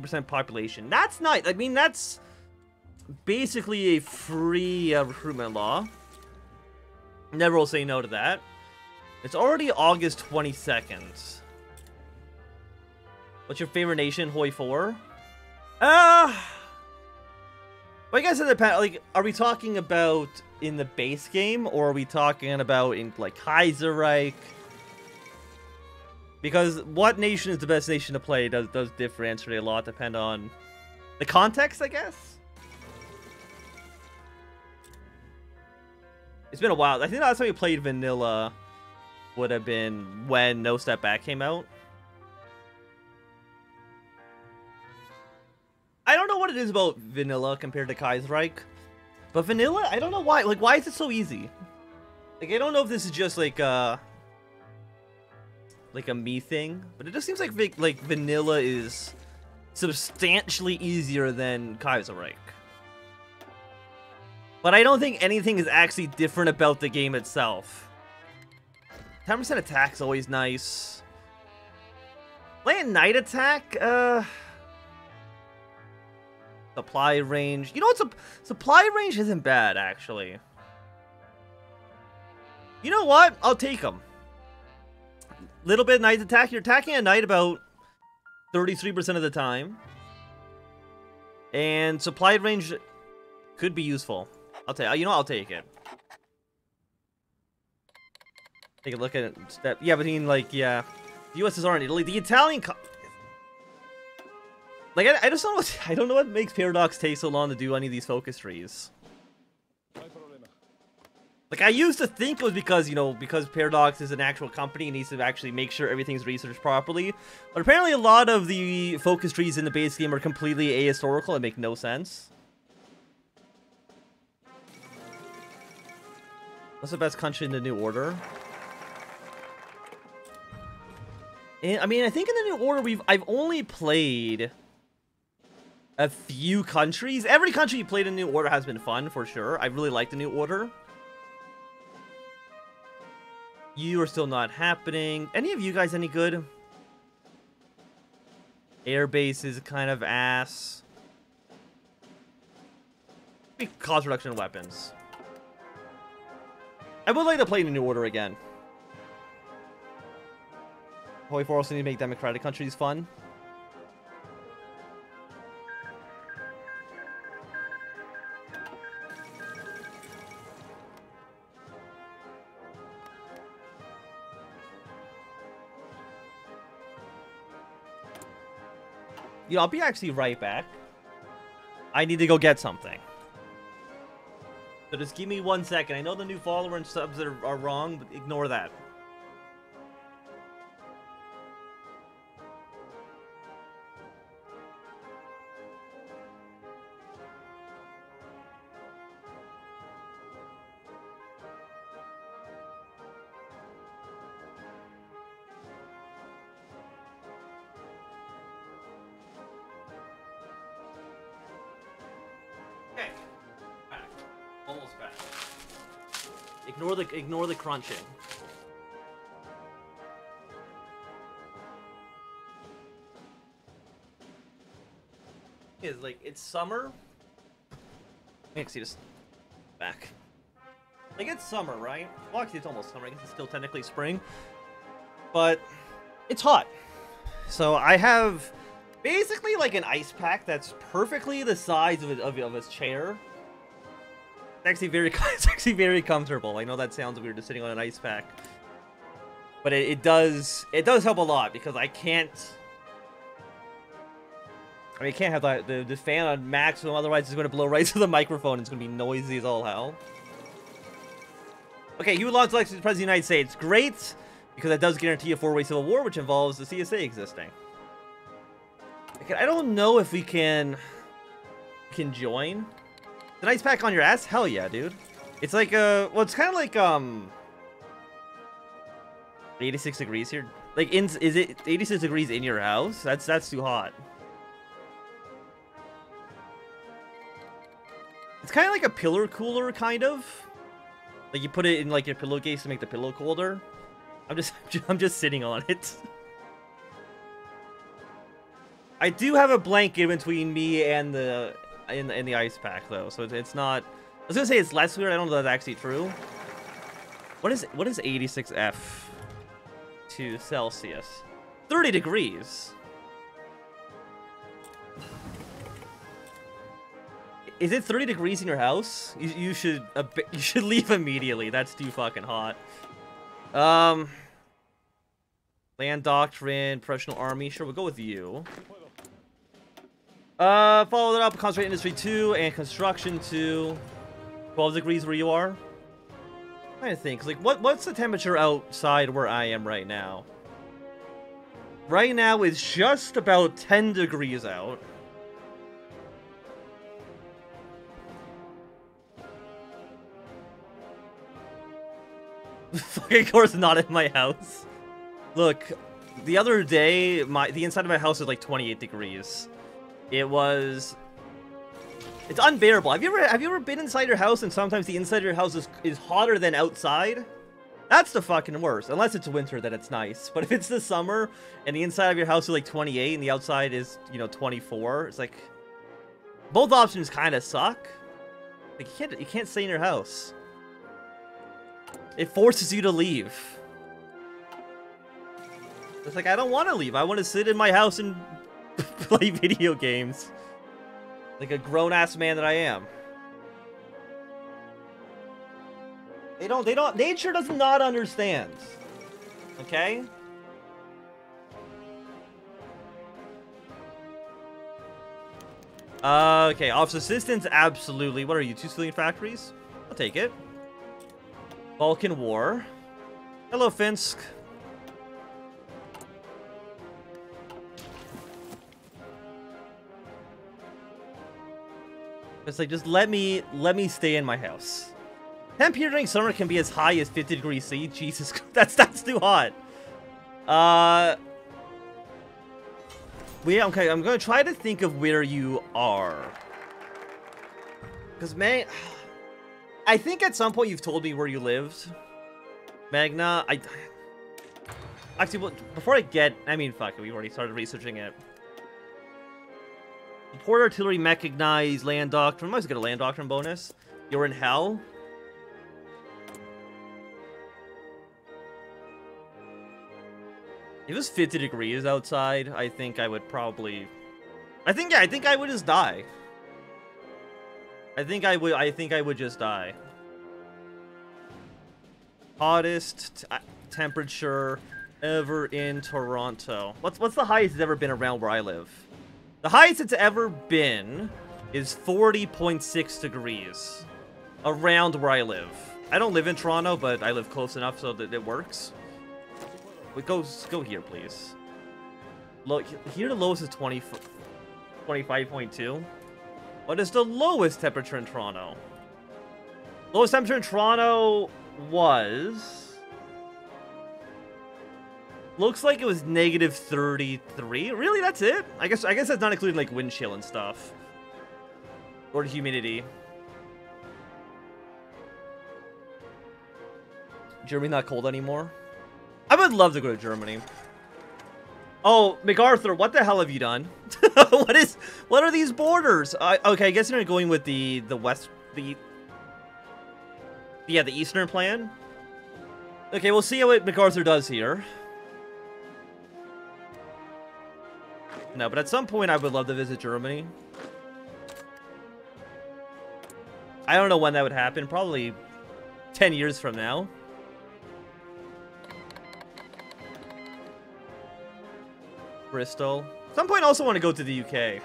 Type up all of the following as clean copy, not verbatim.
percent population. That's nice. I mean, that's basically a free recruitment law. Never will say no to that. It's already August 22nd. What's your favorite nation? HOI4? Well, I guess it depends. Like, are we talking about in the base game, or are we talking about in, like, Kaiserreich? Because what nation is the best nation to play does differentiate a lot, depend on the context, I guess. It's been a while. I think the last time we played vanilla would have been when No Step Back came out. I don't know what it is about vanilla compared to Kaiserreich, but vanilla, I don't know why. Like, why is it so easy? Like, I don't know if this is just like a me thing, but it just seems like vanilla is substantially easier than Kaiserreich. But I don't think anything is actually different about the game itself. 10% attack's always nice. Playing night attack, supply range. You know what? Supply range isn't bad, actually. You know what? I'll take them. Little bit of night attack. You're attacking at night about 33% of the time. And supply range could be useful. You know, I'll take it. Take a look at it. Yeah, between, like, yeah. The USSR and Italy. The Italian... Like, I just don't know I don't know what makes Paradox take so long to do any of these focus trees. Like, I used to think it was because, you know, because Paradox is an actual company and needs to actually make sure everything's researched properly. But apparently a lot of the focus trees in the base game are completely ahistorical and make no sense. What's the best country in the New Order? And, I mean, I think in the New Order I've only played a few countries. Every country you played in the New Order has been fun, for sure. I really like the New Order. You are still not happening. Any of you guys any good? Airbase is kind of ass. Cost reduction in weapons. I would like to play the New Order again. HOI4 also need to make democratic countries fun. You know, I'll be actually right back. I need to go get something. So just give me 1 second. I know the new follower and subs are wrong, but ignore that. Ignore the crunching. It's like, it's summer. I can see this back. Like, it's summer, right? Well, actually, it's almost summer. I guess it's still technically spring. But it's hot. So I have basically like an ice pack that's perfectly the size of a chair. It's actually very comfortable. I know that sounds weird, just sitting on an ice pack, but it does help a lot because I can't have the fan on maximum, otherwise it's going to blow right to the microphone. It's going to be noisy as all hell. Okay, you launched election to President of the United States. Great, because that does guarantee a four-way civil war, which involves the CSA existing. Okay, I don't know if we can join. The ice pack on your ass? Hell yeah, dude. It's like, well, it's kind of like, 86 degrees here. Like, is it 86 degrees in your house? That's too hot. It's kind of like a pillar cooler, kind of. Like, you put it in, like, your pillowcase to make the pillow colder. I'm just sitting on it. I do have a blanket between me and the in the ice pack though, so it's not. I was gonna say it's less weird. I don't know if that's actually true. What is 86F to Celsius? 30 degrees. Is it 30 degrees in your house? You should leave immediately. That's too fucking hot. Land doctrine, professional army. Sure, we'll go with you. Follow that up. Concentrate industry 2 and construction 2. 12 degrees where you are. I'm trying to think. Like, what's the temperature outside where I am right now? Right now it's just about 10 degrees out. Fucking course not in my house. Look, the other day, the inside of my house is like 28 degrees. It's unbearable. Have you ever been inside your house and sometimes the inside of your house is hotter than outside? That's the fucking worst. Unless it's winter, then it's nice. But if it's the summer and the inside of your house is like 28 and the outside is, 24, it's like both options kind of suck. Like you can't stay in your house. It forces you to leave. It's like, I don't want to leave. I want to sit in my house and play video games. Like a grown-ass man that I am. Nature does not understand. Okay? Okay, office assistants, absolutely. What are you, 2 civilian factories? I'll take it. Balkan War. Hello, Finsk. It's like, just let me stay in my house. Temp here during summer can be as high as 50 degrees C. Jesus, that's too hot. Okay, I'm gonna try to think of where you are. Because, man, I think at some point you've told me where you lived. Magna, actually, well, before I get... I mean, fuck it, we've already started researching it. Port artillery, mechanized, land doctrine. Might as well get a land doctrine bonus. You're in hell. If it was 50 degrees outside, I think I would probably... I think I would just die. I think I would just die. Hottest temperature ever in Toronto. What's the highest it's ever been around where I live? The highest it's ever been is 40.6 degrees around where I live. I don't live in Toronto, but I live close enough so that it works. Go here, please. Look, here the lowest is 25.2. What is the lowest temperature in Toronto? Lowest temperature in Toronto was... Looks like it was negative 33. Really, that's it? I guess that's not including like wind chill and stuff. Or humidity. Germany not cold anymore? I would love to go to Germany. Oh, MacArthur, what the hell have you done? What are these borders? Okay, I guess you're going with the Eastern plan. Okay, we'll see what MacArthur does here. No, but at some point I would love to visit Germany. I don't know when that would happen. Probably 10 years from now. Bristol. At some point I also want to go to the UK.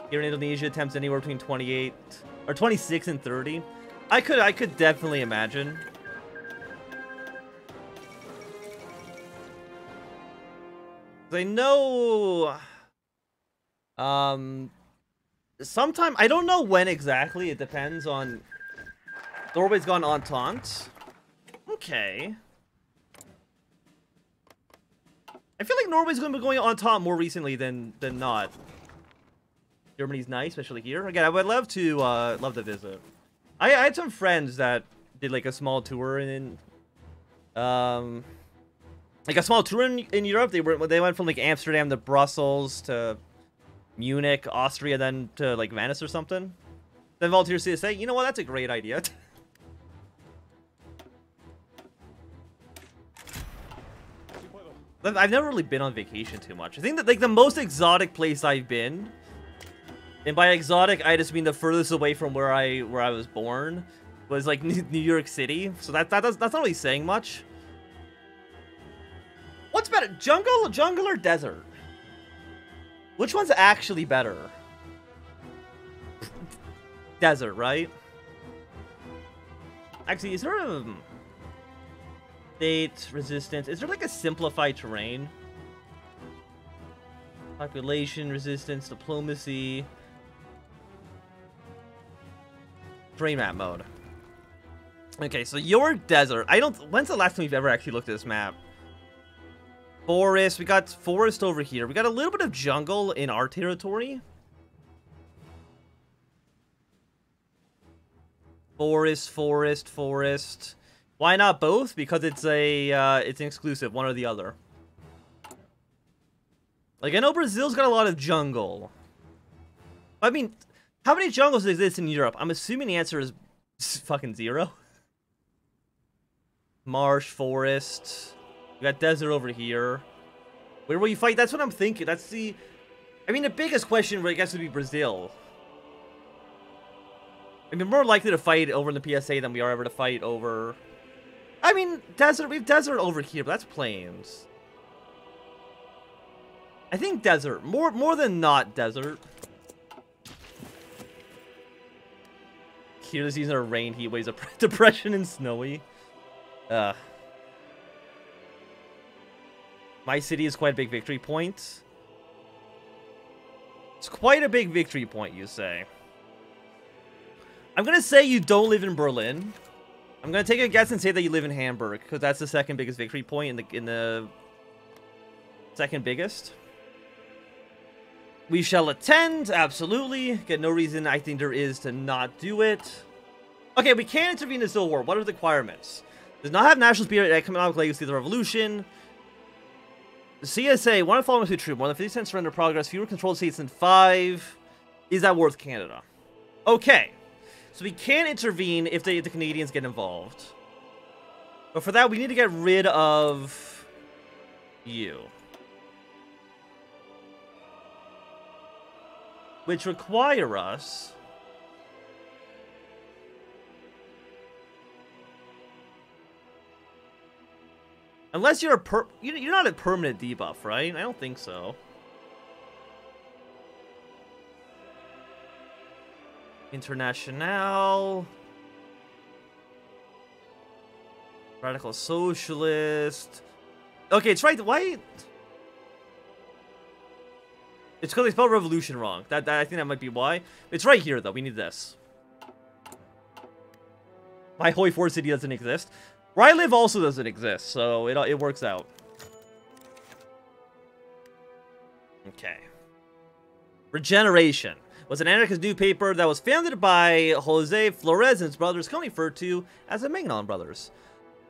Here in Indonesia, attempts anywhere between 28 or 26 and 30. I could definitely imagine. I know sometime, I don't know when exactly, it depends on... Norway's gone Entente. Okay. I feel like Norway's going to be going Entente more recently than not. Germany's nice, especially here. Again, I would love to visit. I had some friends that did like a small tour in like a small tour in Europe. They went from like Amsterdam to Brussels to Munich, Austria, then to like Venice or something. Then volunteers to say, you know what, that's a great idea. I've never really been on vacation too much. I think that like the most exotic place I've been, and by exotic I just mean the furthest away from where I was born, was like New York City. So that's not really saying much. What's better, jungle or desert? Which one's actually better? Desert, right? Actually, is there a state resistance? Is there like a simplified terrain? Population resistance, diplomacy, terrain map mode. Okay, so your desert. When's the last time we've ever actually looked at this map? Forest. We got forest over here. We got a little bit of jungle in our territory. Forest. Why not both? Because it's it's an exclusive, one or the other. Like, I know Brazil's got a lot of jungle. I mean, how many jungles exist in Europe? I'm assuming the answer is fucking 0. Marsh, forest. We got desert over here. Where will you fight? That's what I'm thinking. That's the... I mean, the biggest question, I guess, would be Brazil. I mean, more likely to fight over in the PSA than we are ever to fight over... I mean, desert. We have desert over here, but that's plains. I think desert. More than not desert. Here, the season of rain, heat waves, depression, and snowy. My city is quite a big victory point. It's quite a big victory point, you say. I'm gonna say you don't live in Berlin. I'm gonna take a guess and say that you live in Hamburg, because that's the second biggest victory point in the second biggest. We shall attend, absolutely. Get no reason I think there is to not do it. Okay, we can intervene in the Civil War. What are the requirements? Does not have national spirit, economic legacy of the revolution. The CSA, one of the following must be true. More than 50% surrender progress, fewer controlled states than 5. Is that worth Canada? Okay. So we can intervene if the Canadians get involved. But for that, we need to get rid of you. Which require us... Unless you're you're not a permanent debuff, right? I don't think so. International. Radical Socialist. Okay, it's right. Why? It's because they spelled revolution wrong. I think that might be why. It's right here, though. We need this. My HOI4 city doesn't exist. Where I live also doesn't exist, so it works out. Okay. Regeneration was an anarchist newspaper that was founded by Jose Flores and his brothers, commonly referred to as the Magnon brothers.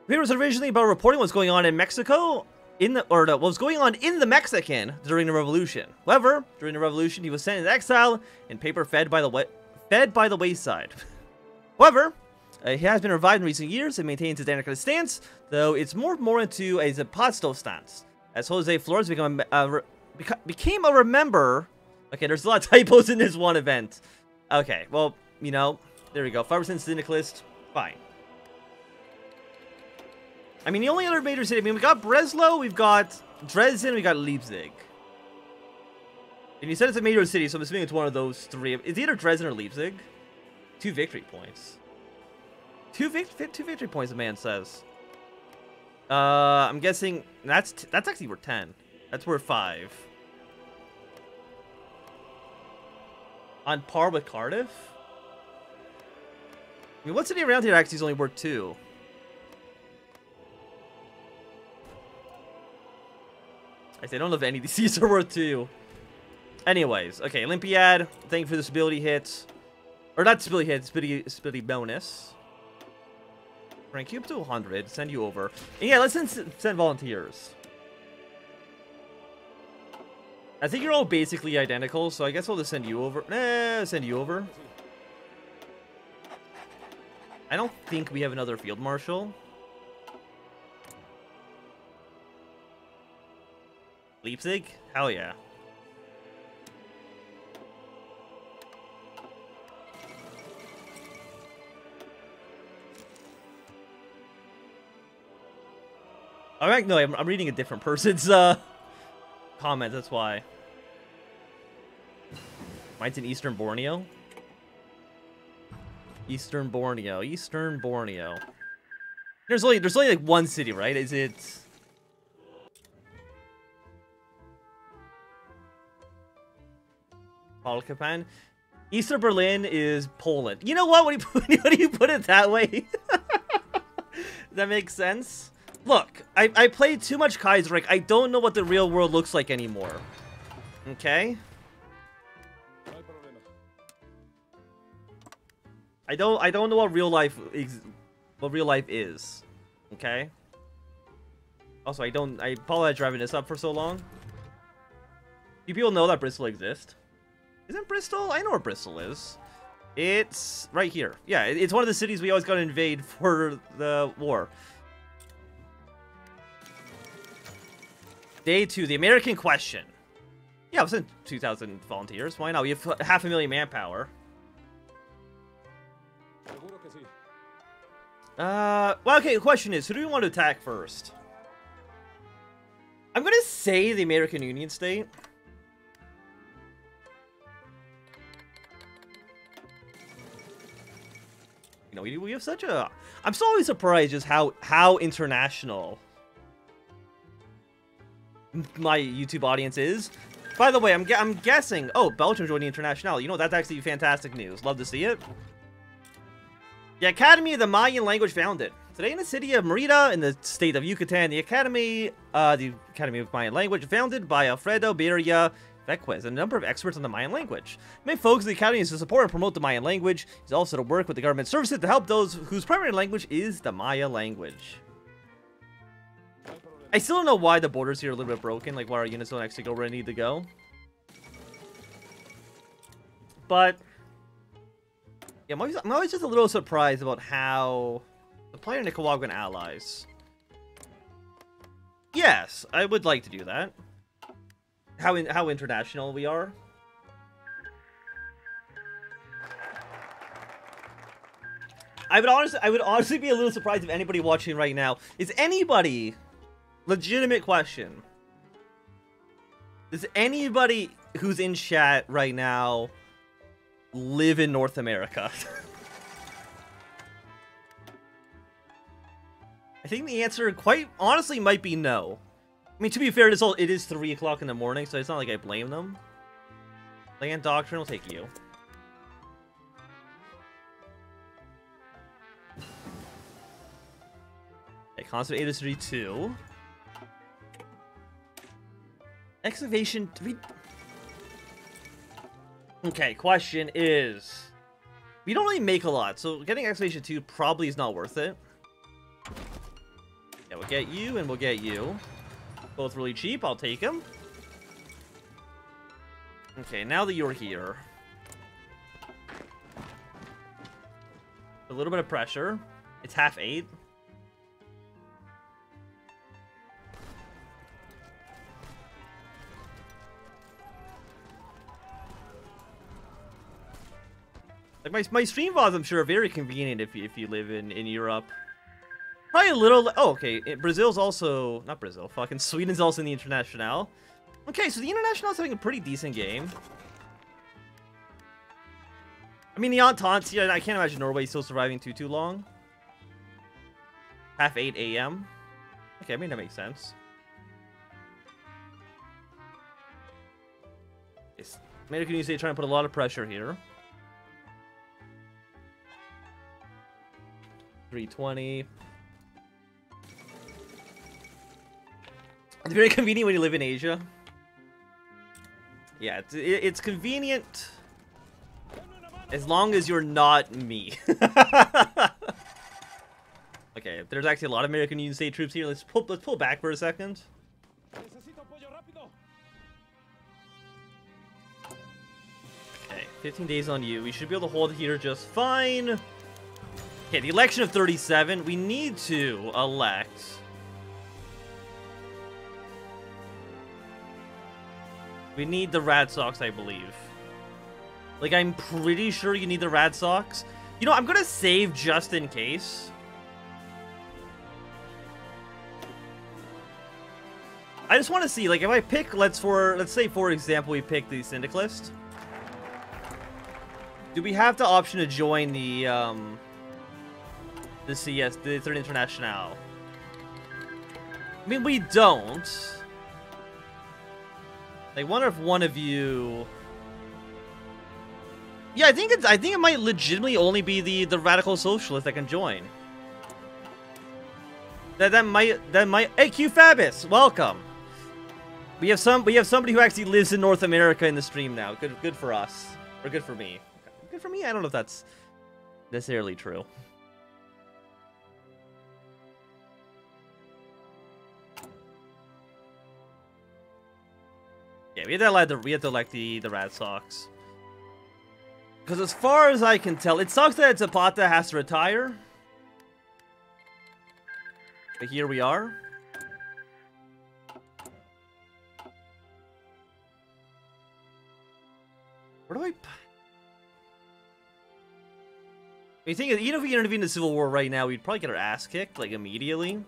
The paper was originally about reporting what's going on in Mexico, what was going on in the Mexican during the revolution. However, during the revolution, he was sent into exile and paper fed by the wayside. However, he has been revived in recent years and maintains his anarchist stance, though it's more into a Zapatista stance. As Jose Flores became a member... Okay, there's a lot of typos in this one event. Okay, well, you know, there we go. 5% syndicalist, fine. I mean, the only other major city... I mean, we got Breslau, we've got Dresden, we got Leipzig. And you said it's a major city, so I'm assuming it's one of those three. It's either Dresden or Leipzig. 2 victory points. Two victory points, the man says. I'm guessing that's actually worth 10. That's worth 5. On par with Cardiff? I mean, what city around here actually is only worth 2? I say I don't know if any of these cities are worth 2. Anyways, okay, Olympiad. Thank you for the stability hit. Or not stability hit, stability bonus. Rank you up to 100. Send you over. And yeah, let's send volunteers. I think you're all basically identical, so I guess I'll just send you over. Send you over. I don't think we have another field marshal. Leipzig? Hell yeah. Alright, no, I'm reading a different person's comment, that's why. Mine's in Eastern Borneo. Eastern Borneo. There's only like one city, right? Is it Polkapan? Eastern Berlin is Poland. You know what? When you put it that way, that makes sense. Look, I played too much Kaiserreich. I don't know what the real world looks like anymore. Okay? I don't know what real life is. Okay? Also, I apologize driving this up for so long. Do people know that Bristol exists? Isn't Bristol? I know where Bristol is. It's right here. Yeah, it's one of the cities we always got to invade for the war. Day 2, the American question. Yeah, I was in 2,000 volunteers. Why not? We have 500,000 manpower. Well, okay, the question is, who do we want to attack first? I'm gonna say the American Union State. You know, we have such a... I'm so always surprised just how international my YouTube audience is. By the way, I'm guessing... Oh, Belgium joined the International. You know, that's actually fantastic news. Love to see it. The Academy of the Mayan Language founded. Today in the city of Merida, in the state of Yucatan, the Academy of Mayan Language, founded by Alfredo Beria Vequez, and a number of experts on the Mayan language. The main focus of the Academy is to support and promote the Mayan language. It's also to work with the government services to help those whose primary language is the Maya language. I still don't know why the borders here are a little bit broken, like why our units don't actually go where they need to go. But yeah, I'm always just a little surprised about how the player Nicaraguan allies. Yes, I would like to do that. How international we are. I would honestly be a little surprised if anybody watching right now is anybody. Legitimate question. Does anybody who's in chat right now live in North America? I think the answer, quite honestly, might be no. I mean, to be fair, it is 3 o'clock in the morning, so it's not like I blame them. Land Doctrine will take you. Okay, Constant Industry 2. Excavation 3. Okay, question is... We don't really make a lot, so getting Excavation 2 probably is not worth it. Yeah, we'll get you, and we'll get you. Both really cheap, I'll take them. Okay, now that you're here. A little bit of pressure. It's 8:30. Like my stream VODs, I'm sure, are very convenient if you live in Europe. Probably a little... Oh, okay. Brazil's also... Not Brazil. Fucking Sweden's also in the International. Okay, so the International's having a pretty decent game. I mean, the Entente... Yeah, I can't imagine Norway still surviving too long. 8:30 a.m. Okay, I mean, that makes sense. American Union State trying to put a lot of pressure here. 320. It's very convenient when you live in Asia. Yeah, it's convenient as long as you're not me. Okay, there's actually a lot of American Union State troops here. Let's pull back for a second. 15 days on you. We should be able to hold it here just fine. Okay, the election of 37. We need to elect... We need the Red Sox, I believe. Like, I'm pretty sure you need the Red Sox. You know, I'm gonna save just in case. I just want to see, like, if I pick, let's say, for example, we pick the Syndicalist. Do we have the option to join the CS, the Third International? I mean, we don't. I wonder if one of you... Yeah, I think it might legitimately only be the Radical Socialist that can join. That might... Hey, Q Fabus, welcome. We have somebody who actually lives in North America in the stream now. Good for us. Or good for me. Good for me? I don't know if that's necessarily true. Yeah, we have to elect the Red Sox. Because as far as I can tell, it sucks that Zapata has to retire. But here we are. Where do I... You think even if we intervene in the Civil War right now, we'd probably get our ass kicked, like, immediately.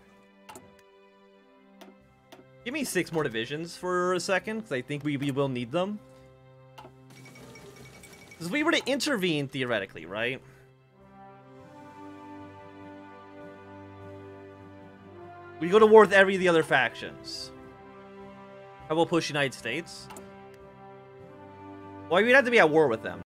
Give me 6 more divisions for a second, because I think we will need them. Because we were to intervene, theoretically, right? We go to war with every of the other factions. How about push United States? Well, we'd have to be at war with them.